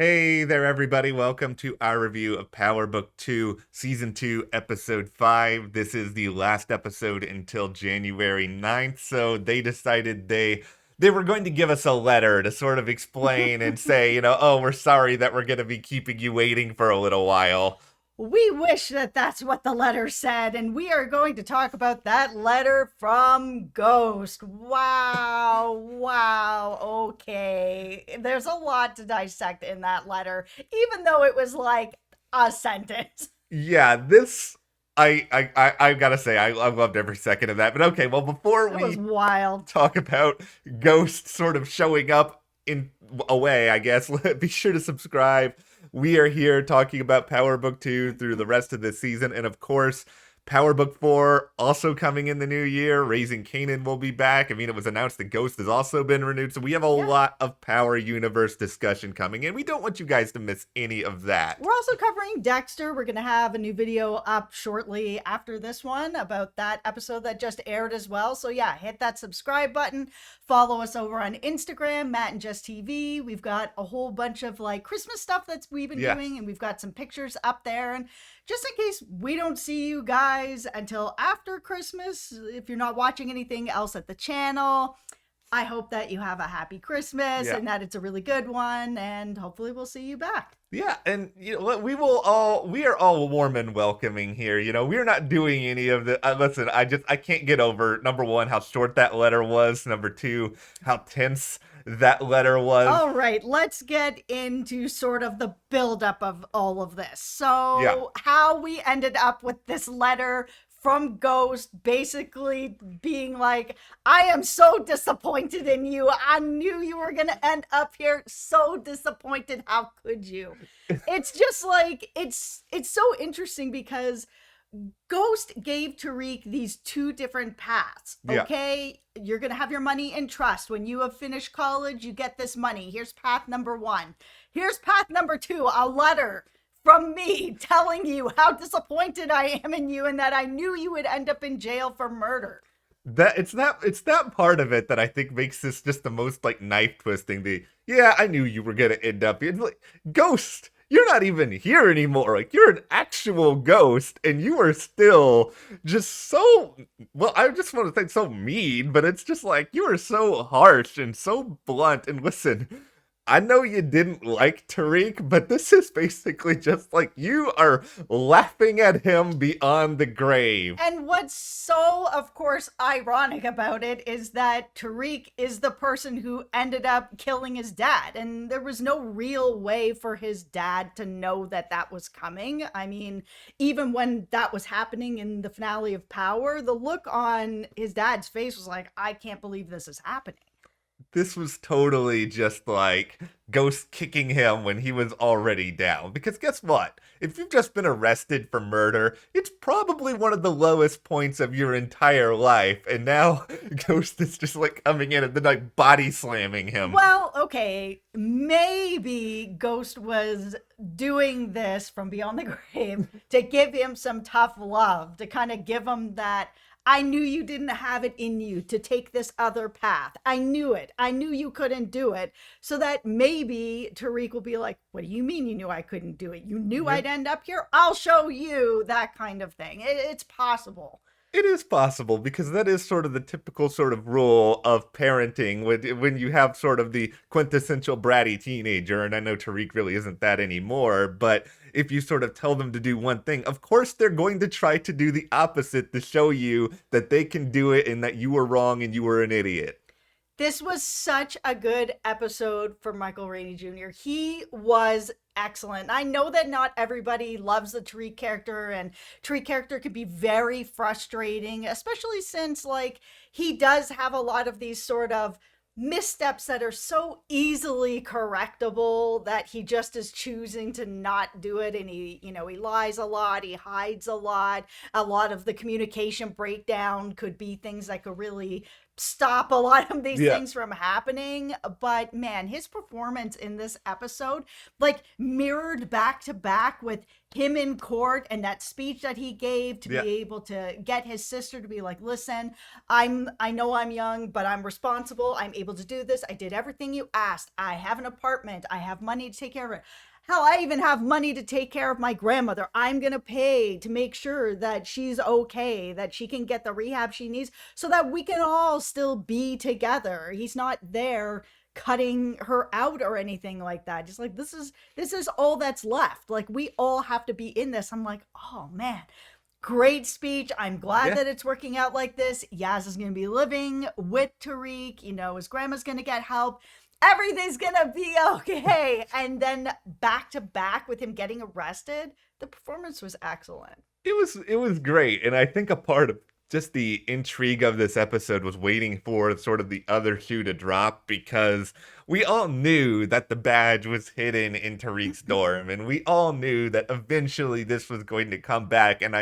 Hey there, everybody. Welcome to our review of Power Book 2, Season 2, Episode 5. This is the last episode until January 9th, so they decided they were going to give us a letter to sort of explain and say, oh, we're sorry that we're going to be keeping you waiting for a little while. We wish that that's what the letter said, and we are going to talk about that letter from Ghost. Wow, wow, okay. There's a lot to dissect in that letter, even though it was like a sentence. Yeah, this I gotta say I loved every second of that. But okay, well before It was we wild. talk about Ghost sort of showing up in a way, I guess. Be sure to subscribe. We are here talking about Power Book 2 through the rest of this season. And of course, Power Book 4 also coming in the new year. Raising Kanan will be back. I mean, it was announced that Ghost has also been renewed. So we have a Yeah. lot of Power Universe discussion coming in. We don't want you guys to miss any of that. We're also covering Dexter. We're going to have a new video up shortly after this one about that episode that just aired as well. So yeah, hit that subscribe button. Follow us over on Instagram, Matt and Jess TV. We've got a whole bunch of like Christmas stuff that we've been Yes. doing, and we've got some pictures up there. And just in case we don't see you guys until after Christmas, if you're not watching anything else at the channel, I hope that you have a happy Christmas Yeah. and that it's a really good one. And hopefully we'll see you back. Yeah, and you know what? We are all warm and welcoming here. We're not doing any of the. Listen, I can't get over number one how short that letter was. Number two, how tense that letter was. All right, let's get into sort of the buildup of all of this. Yeah. So, how we ended up with this letter from Ghost basically being like, I am so disappointed in you. I knew you were going to end up here. So disappointed. How could you? It's just like, it's so interesting because Ghost gave Tariq these two different paths. Yeah. Okay, you're going to have your money in trust. When you have finished college, you get this money. Here's path number one. Here's path number two, a letter from me telling you how disappointed I am in you and that I knew you would end up in jail for murder. It's that part of it that I think makes this just the most like knife twisting. Yeah, I knew you were gonna end up. It's like, Ghost, you're not even here anymore. Like, you're an actual ghost, and you are still just so, well, I just want to think so mean, but it's just like you are so harsh and so blunt. And listen, I know you didn't like Tariq, but this is basically just like you are laughing at him beyond the grave. And what's so, of course, ironic about it is that Tariq is the person who ended up killing his dad. And there was no real way for his dad to know that that was coming. I mean, even when that was happening in the finale of Power, the look on his dad's face was like, I can't believe this is happening. This was totally just like Ghost kicking him when he was already down. Because guess what? If you've just been arrested for murder, it's probably one of the lowest points of your entire life. And now Ghost is just like coming in and then like body slamming him. Well, okay, maybe Ghost was doing this from beyond the grave to give him some tough love, to kind of give him that, I knew you didn't have it in you to take this other path. I knew it. I knew you couldn't do it. So that maybe Tariq will be like, what do you mean you knew I couldn't do it? You knew I'd end up here? I'll show you, that kind of thing. It's possible. It is possible because that is sort of the typical sort of rule of parenting when you have sort of the quintessential bratty teenager, and I know Tariq really isn't that anymore, but if you sort of tell them to do one thing, of course they're going to try to do the opposite to show you that they can do it and that you were wrong and you were an idiot. This was such a good episode for Michael Rainey Jr. He was excellent. I know that not everybody loves the Tariq character, and Tariq character can be very frustrating, especially since like he does have a lot of these sort of missteps that are so easily correctable that he just is choosing to not do it. And he lies a lot, he hides a lot of the communication breakdown could be things that could really stop a lot of these Yeah. things from happening. But man, his performance in this episode, like mirrored back to back with him in court and that speech that he gave to Yeah. be able to get his sister to be like, listen, I know I'm young, but I'm responsible. I'm able to do this. I did everything you asked. I have an apartment. I have money to take care of it. Hell, I even have money to take care of my grandmother. I'm going to pay to make sure that she's okay, that she can get the rehab she needs so that we can all still be together. He's not there cutting her out or anything like that. Just like this is all that's left. Like we all have to be in this. I'm like, "Oh man, great speech. I'm glad Yeah. that it's working out like this. Yaz is going to be living with Tariq. His grandma's going to get help. Everything's going to be okay." And then back to back with him getting arrested, the performance was excellent. It was great, and I think a part of just the intrigue of this episode was waiting for sort of the other shoe to drop, because we all knew that the badge was hidden in Tariq's dorm, and we all knew that eventually this was going to come back. And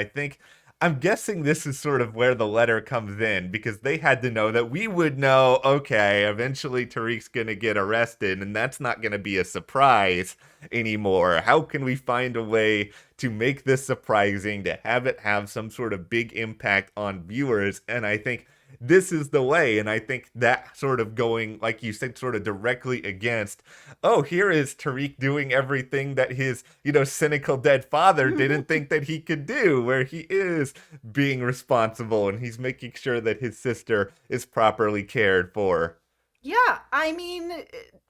I'm guessing this is sort of where the letter comes in, because they had to know that we would know, okay, eventually Tariq's gonna get arrested, and that's not gonna be a surprise anymore. How can we find a way to make this surprising, to have it have some sort of big impact on viewers? And I think this is the way. And I think that sort of going, like you said, sort of directly against, oh, here is Tariq doing everything that his, cynical dead father didn't think that he could do, where he is being responsible and he's making sure that his sister is properly cared for. Yeah, I mean,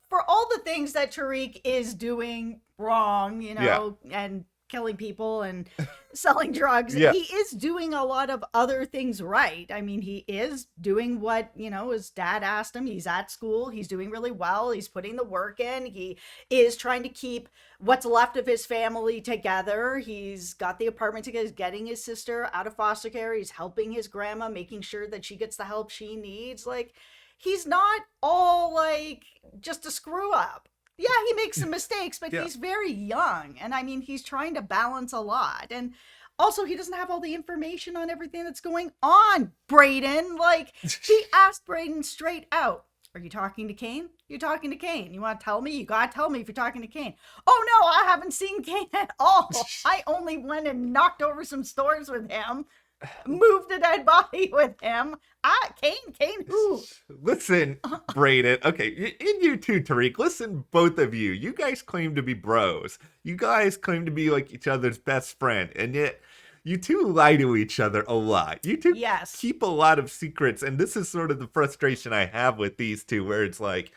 for all the things that Tariq is doing wrong, Yeah. and killing people and selling drugs, Yeah. he is doing a lot of other things right. I mean, he is doing what, his dad asked him. He's at school. He's doing really well. He's putting the work in. He is trying to keep what's left of his family together. He's got the apartment together. He's getting his sister out of foster care. He's helping his grandma, making sure that she gets the help she needs. Like, he's not all like just a screw up. Yeah, he makes some mistakes, but Yeah. he's very young. And I mean, he's trying to balance a lot. And also, he doesn't have all the information on everything that's going on, Brayden. Like, he asked Brayden straight out, are you talking to Kane? You're talking to Kane. You want to tell me? You got to tell me if you're talking to Kane. Oh, no, I haven't seen Kane at all. I only went and knocked over some stores with him. Moved a dead body with him. Kane who? Listen, Brayden. Okay, and you too, Tariq. Listen, both of you. You guys claim to be bros. You guys claim to be like each other's best friend, and yet you two lie to each other a lot. You two Yes. keep a lot of secrets, and this is sort of the frustration I have with these two, where it's like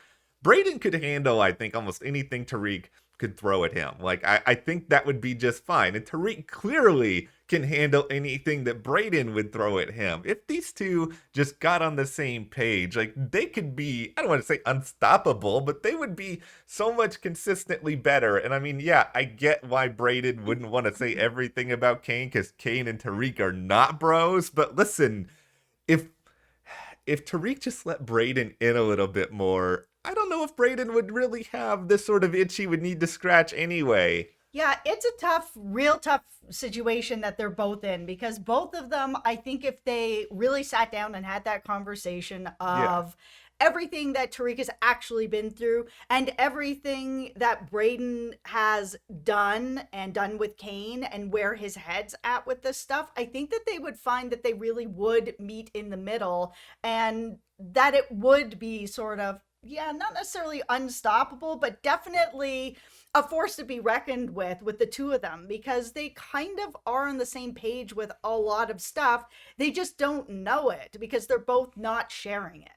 Brayden could handle, I think, almost anything Tariq could throw at him. Like, I think that would be just fine. And Tariq clearly can handle anything that Brayden would throw at him. If these two just got on the same page, like, they could be, I don't want to say unstoppable, but they would be so much consistently better. And I mean, yeah, I get why Brayden wouldn't want to say everything about Kane, because Kane and Tariq are not bros. But listen, if Tariq just let Brayden in a little bit more, I don't know if Brayden would really have this sort of itch he would need to scratch anyway. Yeah, it's a real tough situation that they're both in, because both of them, I think if they really sat down and had that conversation of everything that Tariq has actually been through and everything that Brayden has done and done with Kane and where his head's at with this stuff, I think that they would find that they really would meet in the middle, and that it would be sort of, yeah, not necessarily unstoppable, but definitely a force to be reckoned with the two of them, because they kind of are on the same page with a lot of stuff. They just don't know it because they're both not sharing it.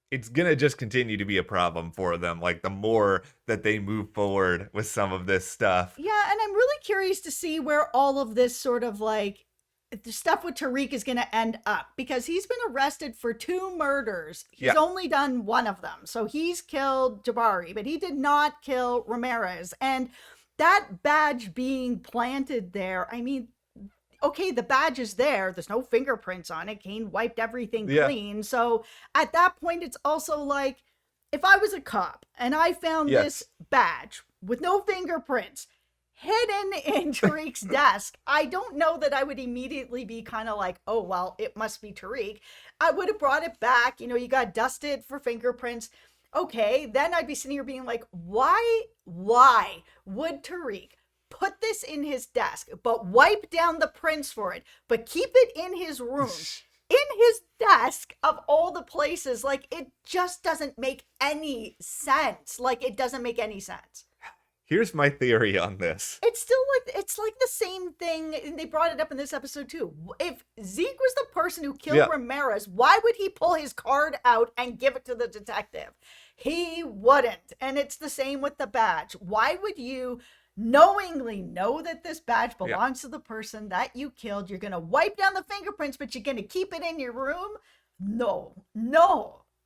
It's gonna just continue to be a problem for them, like the more that they move forward with some of this stuff. Yeah, and I'm really curious to see where all of this sort of like the stuff with Tariq is going to end up, because he's been arrested for 2 murders. He's only done one of them. So he's killed Jabari, but he did not kill Ramirez. And that badge being planted there, I mean, okay, the badge is there. There's no fingerprints on it. Kane wiped everything clean. So at that point, it's also like, if I was a cop and I found this badge with no fingerprints, hidden in Tariq's desk. I don't know that I would immediately be kind of like, oh, well, it must be Tariq. I would have brought it back. You know, you got dusted for fingerprints. Okay, then I'd be sitting here being like, why would Tariq put this in his desk, but wipe down the prints for it, but keep it in his room, in his desk of all the places? Like, it just doesn't make any sense. Like, it doesn't make any sense. Here's my theory on this. It's like the same thing, and they brought it up in this episode too. If Zeke was the person who killed Ramirez, why would he pull his card out and give it to the detective? He wouldn't. And it's the same with the badge. Why would you knowingly know that this badge belongs to the person that you killed? You're going to wipe down the fingerprints, but you're going to keep it in your room? No.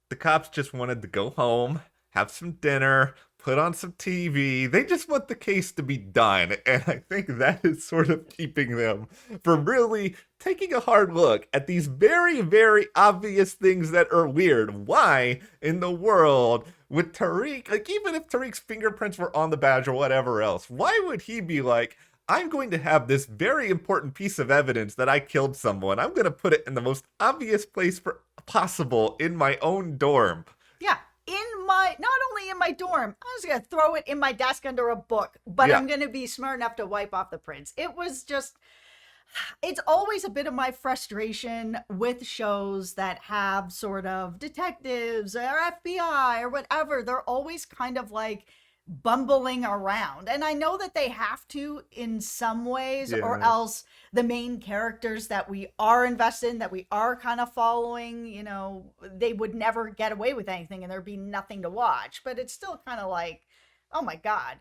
The cops just wanted to go home, have some dinner, put on some TV. They just want the case to be done. And I think that is sort of keeping them from really taking a hard look at these very, very obvious things that are weird. Why in the world would Tariq, like, even if Tariq's fingerprints were on the badge or whatever else, why would he be like, I'm going to have this very important piece of evidence that I killed someone. I'm going to put it in the most obvious place possible in my own dorm. Yeah. Not only in my dorm, I was going to throw it in my desk under a book, but I'm going to be smart enough to wipe off the prints. It was just, it's always a bit of my frustration with shows that have sort of detectives or FBI or whatever. They're always kind of like bumbling around. And I know that they have to in some ways, or else the main characters that we are invested in, that we are kind of following, you know, they would never get away with anything and there'd be nothing to watch. But it's still kind of like, oh my God.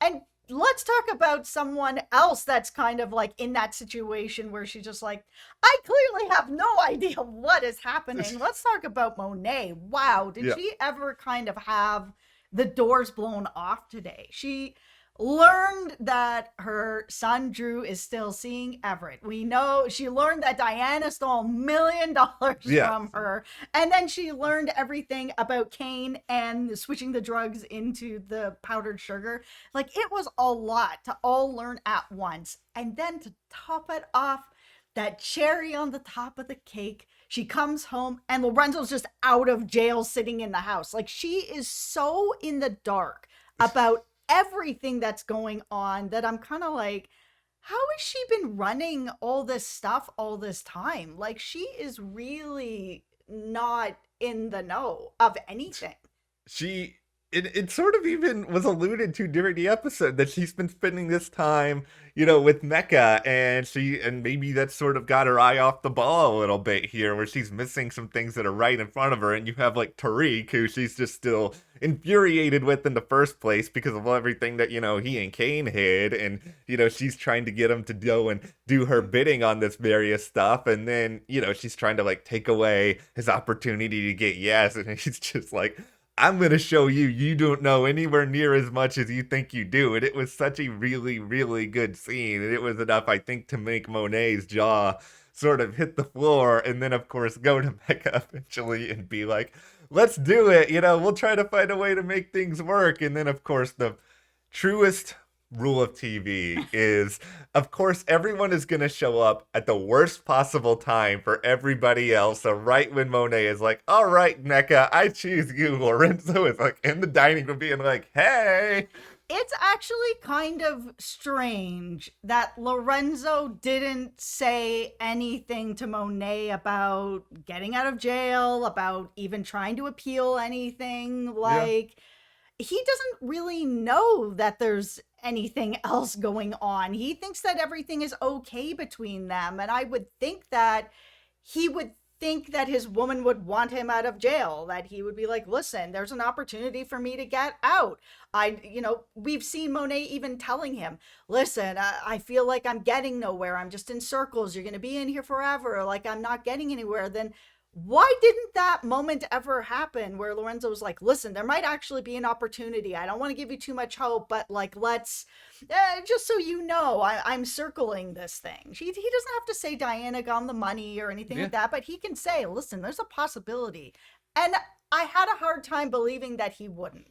And let's talk about someone else that's kind of like in that situation where she's just like, I clearly have no idea what is happening. Let's talk about Monet. Wow. Did she ever kind of have the doors blown off today? She learned that her son Drew is still seeing Everett. We know she learned that Diana stole $1 million from her, and then she learned everything about Kane and switching the drugs into the powdered sugar. Like, it was a lot to all learn at once. And then to top it off, that cherry on the top of the cake, she comes home and Lorenzo's just out of jail sitting in the house. Like, she is so in the dark about everything that's going on that I'm kind of like, how has she been running all this stuff all this time? Like, she is really not in the know of anything. It sort of even was alluded to during the episode that she's been spending this time, you know, with Mecca, and maybe that sort of got her eye off the ball a little bit here, where she's missing some things that are right in front of her. And you have like Tariq, who she's just still infuriated with in the first place because of everything that, you know, he and Kane hid, and, you know, she's trying to get him to go and do her bidding on this various stuff, and then, you know, she's trying to like take away his opportunity to get yes, and he's just like, I'm going to show you don't know anywhere near as much as you think you do. And it was such a really, really good scene. And it was enough, I think, to make Monet's jaw sort of hit the floor. And then, of course, go to Mecca eventually and be like, let's do it. You know, we'll try to find a way to make things work. And then, of course, the truest rule of TV is, of course, everyone is going to show up at the worst possible time for everybody else. So right when Monet is like, all right, Mecca, I choose you, Lorenzo is like in the dining room being like, hey. It's actually kind of strange that Lorenzo didn't say anything to Monet about getting out of jail, about even trying to appeal anything. Like, he doesn't really know that there's anything else going on. He thinks that everything is okay between them. And I would think that he would think that his woman would want him out of jail, that he would be like, listen, there's an opportunity for me to get out. We've seen Monet even telling him, listen, I feel like I'm getting nowhere. I'm just in circles. You're going to be in here forever. Like, I'm not getting anywhere. Then why didn't that moment ever happen where Lorenzo was like, listen, there might actually be an opportunity. I don't want to give you too much hope, but like, let's, just so you know, I'm circling this thing. He doesn't have to say Diana got the money or anything like that, but he can say, listen, there's a possibility. And I had a hard time believing that he wouldn't.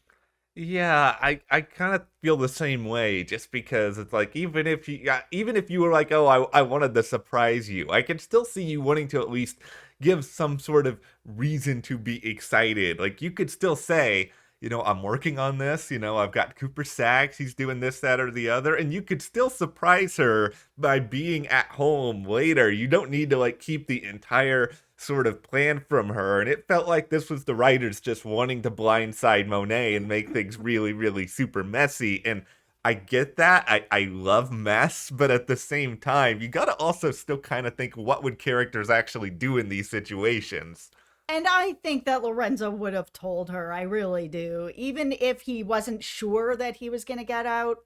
Yeah, I kind of feel the same way just because it's like even if you were like, "Oh, I wanted to surprise you." I can still see you wanting to at least give some sort of reason to be excited. Like you could still say, "I'm working on this, I've got Cooper Sax, he's doing this, that, or the other," and you could still surprise her by being at home later. You don't need to like keep the entire sort of plan from her, and it felt like this was the writers just wanting to blindside Monet and make things really, really super messy. And I get that. I love mess, but at the same time, you gotta also still kind of think what would characters actually do in these situations. And I think that Lorenzo would have told her. I really do. Even if he wasn't sure that he was going to get out,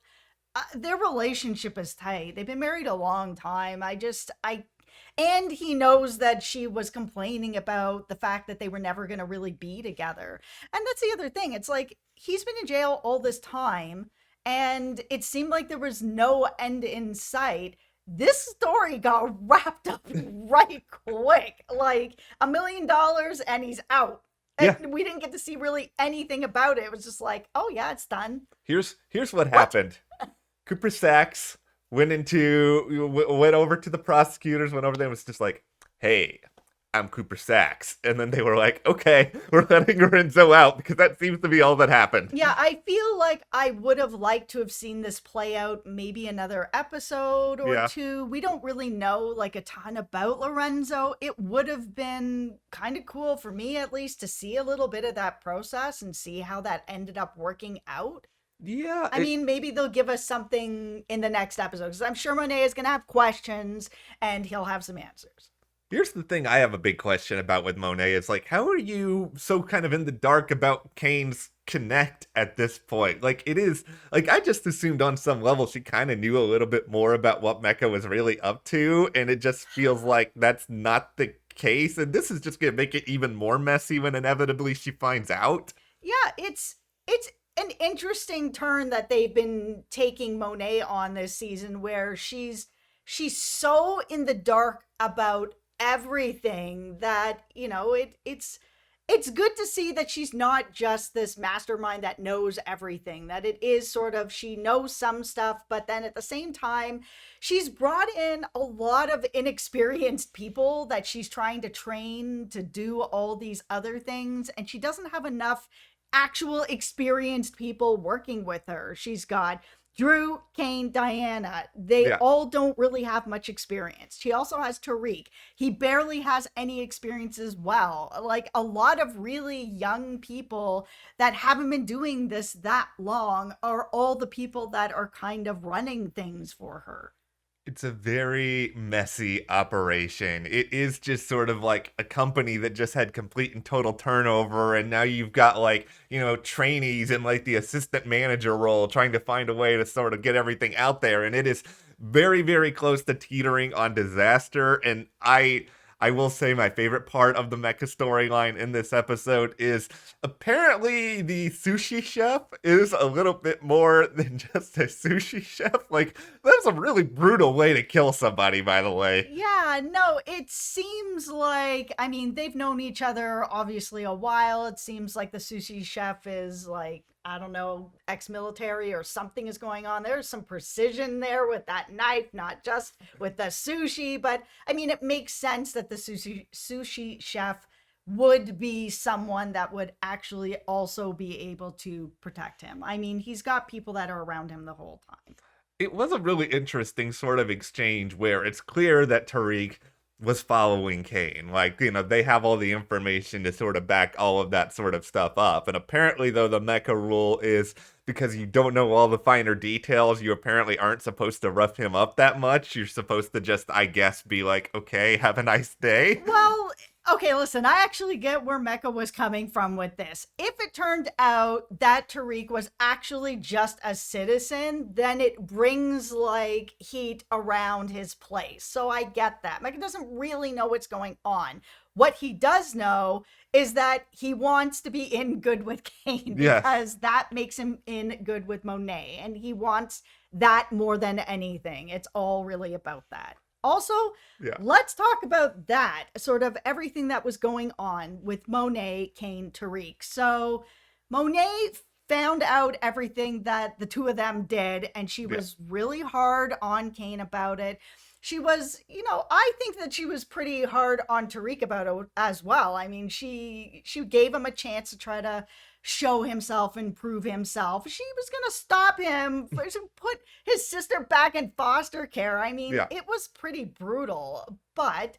their relationship is tight. They've been married a long time. And he knows that she was complaining about the fact that they were never going to really be together. And that's the other thing. It's like he's been in jail all this time, and it seemed like there was no end in sight. This story got wrapped up right quick, like $1 million, and he's out. Yeah, And we didn't get to see really anything about it. It was just like, oh yeah, it's done. here's what What? happened. Cooper Sax went over to the prosecutors, went over there and was just like, "Hey, I'm Cooper Sax," and then they were like, "Okay, we're letting Lorenzo out," because that seems to be all that happened. Yeah, I feel like I would have liked to have seen this play out maybe another episode or Yeah. two. We don't really know like a ton about Lorenzo. It would have been kind of cool for me at least to see a little bit of that process and see how that ended up working out. Yeah, I mean, maybe they'll give us something in the next episode because I'm sure Monet is going to have questions and he'll have some answers. here's the thing I have a big question about with Monet is like, how are you so kind of in the dark about Kane's connect at this point? Like, it is like I just assumed on some level she kind of knew a little bit more about what Mecca was really up to, and it just feels like that's not the case. And this is just gonna make it even more messy when inevitably she finds out. Yeah, it's an interesting turn that they've been taking Monet on this season where she's so in the dark about everything that, it's good to see that she's not just this mastermind that knows everything, that it is sort of she knows some stuff, but then at the same time, she's brought in a lot of inexperienced people that she's trying to train to do all these other things, and she doesn't have enough actual experienced people working with her. She's got Drew, Kane, Diana. They Yeah. all don't really have much experience. She also has Tariq. He barely has any experience as well. Like a lot of really young people that haven't been doing this that long are all the people that are kind of running things for her. It's a very messy operation. It is just sort of like a company that just had complete and total turnover, and now you've got like, trainees in like the assistant manager role trying to find a way to sort of get everything out there, and it is very, very close to teetering on disaster. And I will say my favorite part of the Mecha storyline in this episode is apparently the sushi chef is a little bit more than just a sushi chef. Like, that's a really brutal way to kill somebody, by the way. Yeah, no, it seems like, I mean, they've known each other obviously a while. It seems like the sushi chef is like, I don't know, ex-military or something is going on. There's some precision there with that knife, not just with the sushi, but I mean, it makes sense that the sushi chef would be someone that would actually also be able to protect him. I mean, he's got people that are around him the whole time. It was a really interesting sort of exchange where it's clear that Tariq was following Kane. Like, they have all the information to sort of back all of that sort of stuff up. And apparently, though, the Mecha rule is because you don't know all the finer details, you apparently aren't supposed to rough him up that much. You're supposed to just, I guess, be like, okay, have a nice day. Well, okay, listen, I actually get where Mecca was coming from with this. If it turned out that Tariq was actually just a citizen, then it brings like heat around his place. So I get that. Mecca doesn't really know what's going on. What he does know is that he wants to be in good with Kane Yes. because that makes him in good with Monet. And he wants that more than anything. It's all really about that. Also, Yeah. let's talk about that, sort of everything that was going on with Monet, Kane, Tariq. So Monet found out everything that the two of them did, and she Yeah. was really hard on Kane about it. She was, I think that she was pretty hard on Tariq about it as well. I mean, she gave him a chance to try to show himself and prove himself. She was going to stop him, to put his sister back in foster care. I mean, Yeah. it was pretty brutal. But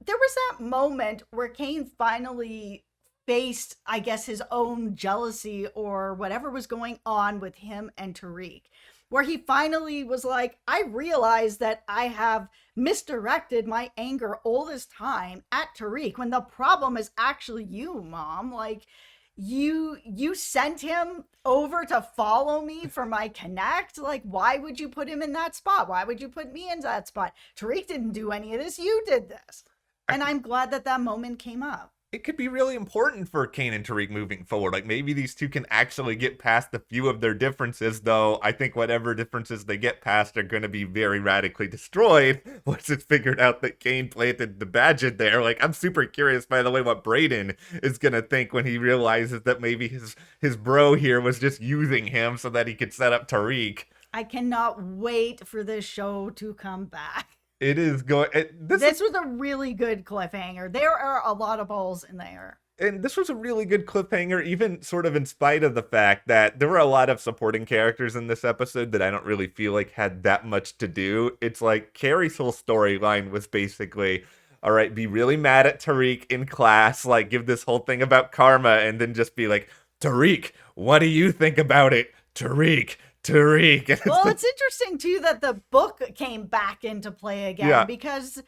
there was that moment where Kane finally faced, I guess, his own jealousy or whatever was going on with him and Tariq, where he finally was like, I realize that I have misdirected my anger all this time at Tariq when the problem is actually you, Mom. Like, you sent him over to follow me for my connect. Like, why would you put him in that spot? Why would you put me in that spot? Tariq didn't do any of this. You did this. And I'm glad that that moment came up. It could be really important for Kane and Tariq moving forward. Like, maybe these two can actually get past a few of their differences, though I think whatever differences they get past are going to be very radically destroyed once it's figured out that Kane planted the badge in there. Like, I'm super curious, by the way, what Brayden is going to think when he realizes that maybe his bro here was just using him so that he could set up Tariq. I cannot wait for this show to come back. It is going. This was a really good cliffhanger. There are a lot of balls in there. And this was a really good cliffhanger, even sort of in spite of the fact that there were a lot of supporting characters in this episode that I don't really feel like had that much to do. It's like Carrie's whole storyline was basically, all right, be really mad at Tariq in class, like give this whole thing about karma, and then just be like, Tariq, what do you think about it? Tariq. Well, it's interesting too that the book came back into play again, because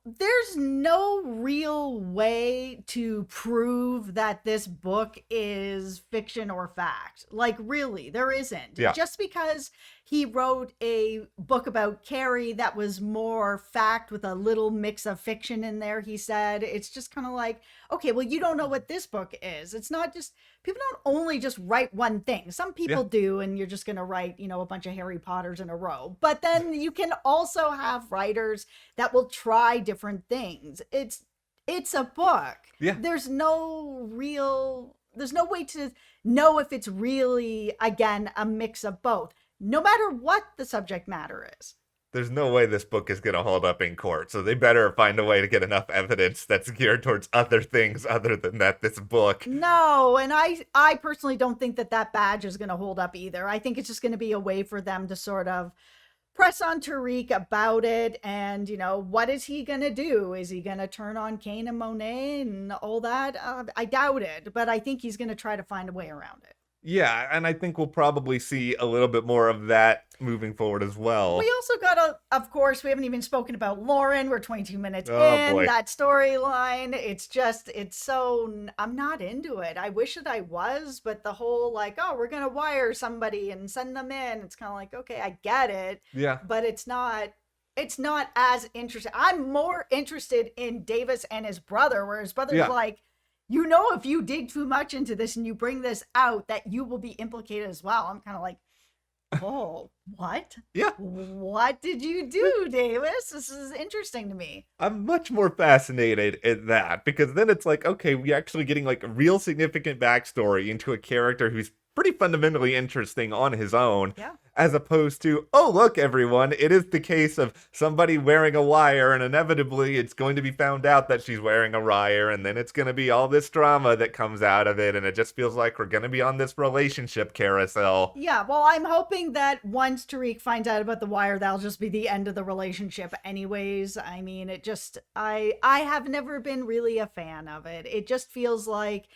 there's no real way to prove that this book is fiction or fact. Like, really, there isn't. Yeah. Just because he wrote a book about Carrie that was more fact with a little mix of fiction in there, he said, it's just kind of like, okay, well, you don't know what this book is. It's not just, people don't only just write one thing. Some people do, and you're just going to write, a bunch of Harry Potters in a row. But then you can also have writers that will try different things. It's a book. Yeah. There's no way to know if it's really, again, a mix of both, no matter what the subject matter is. There's no way this book is going to hold up in court, so they better find a way to get enough evidence that's geared towards other things other than this book. No, and I personally don't think that badge is going to hold up either. I think it's just going to be a way for them to sort of press on Tariq about it, and, what is he going to do? Is he going to turn on Kane and Monet and all that? I doubt it, but I think he's going to try to find a way around it. Yeah, and I think we'll probably see a little bit more of that moving forward as well. We also got of course, we haven't even spoken about Lauren. We're 22 minutes in. Boy. That storyline. It's so, I'm not into it. I wish that I was, but the whole like, oh, we're going to wire somebody and send them in. It's kind of like, okay, I get it. Yeah. But it's not as interesting. I'm more interested in Davis and his brother, where his brother's like, if you dig too much into this and you bring this out, that you will be implicated as well. I'm kind of like, oh, what? Yeah. What did you do, Davis? This is interesting to me. I'm much more fascinated in that, because then it's like, okay, we're actually getting like a real significant backstory into a character who's pretty fundamentally interesting on his own. Yeah. As opposed to, oh, look, everyone, it is the case of somebody wearing a wire, and inevitably it's going to be found out that she's wearing a wire, and then it's going to be all this drama that comes out of it, and it just feels like we're going to be on this relationship carousel. Yeah, well, I'm hoping that once Tariq finds out about the wire, that'll just be the end of the relationship anyways. I mean, I have never been really a fan of it. It just feels like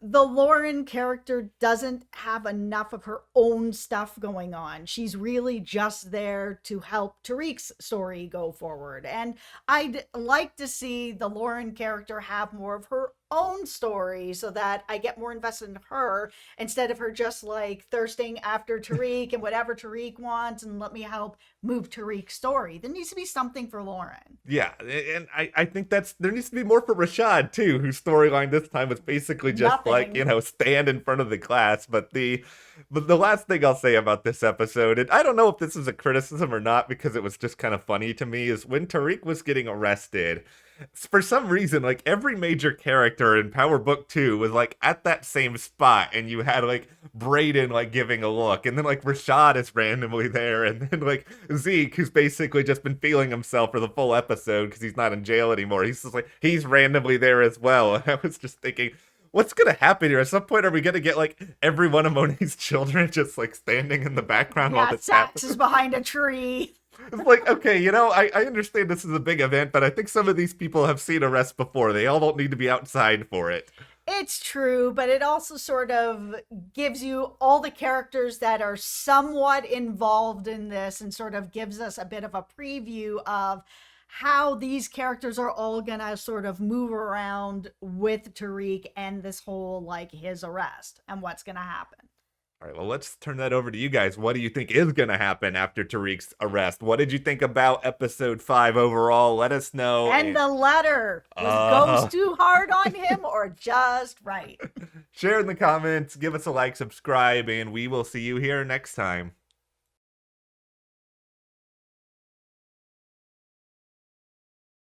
the Lauren character doesn't have enough of her own stuff going on. She's really just there to help Tariq's story go forward. And I'd like to see the Lauren character have more of her own story so that I get more invested in her instead of her just like thirsting after Tariq and whatever Tariq wants and let me help move Tariq's story. There needs to be something for Lauren. Yeah, and I think there needs to be more for Rashad too, whose storyline this time was basically just Nothing. like, stand in front of the class. But the last thing I'll say about this episode, and I don't know if this is a criticism or not because it was just kind of funny to me, is when Tariq was getting arrested, For some reason, like every major character in Power Book 2 was like at that same spot, and you had like Brayden like giving a look, and then like Rashad is randomly there, and then like Zeke, who's basically just been feeling himself for the full episode because he's not in jail anymore. He's just like he's randomly there as well. And I was just thinking, what's gonna happen here? At some point, are we gonna get like every one of Monet's children just like standing in the background while Yeah, this Sax happens? is behind a tree. It's like, okay, I understand this is a big event, but I think some of these people have seen arrests before. They all don't need to be outside for it. It's true, but it also sort of gives you all the characters that are somewhat involved in this and sort of gives us a bit of a preview of how these characters are all gonna sort of move around with Tariq and this whole like his arrest and what's gonna happen. All right, well, let's turn that over to you guys. What do you think is going to happen after Tariq's arrest? What did you think about episode 5 overall? Let us know. And the letter was Ghost too hard on him or just right? Share in the comments, give us a like, subscribe, and we will see you here next time.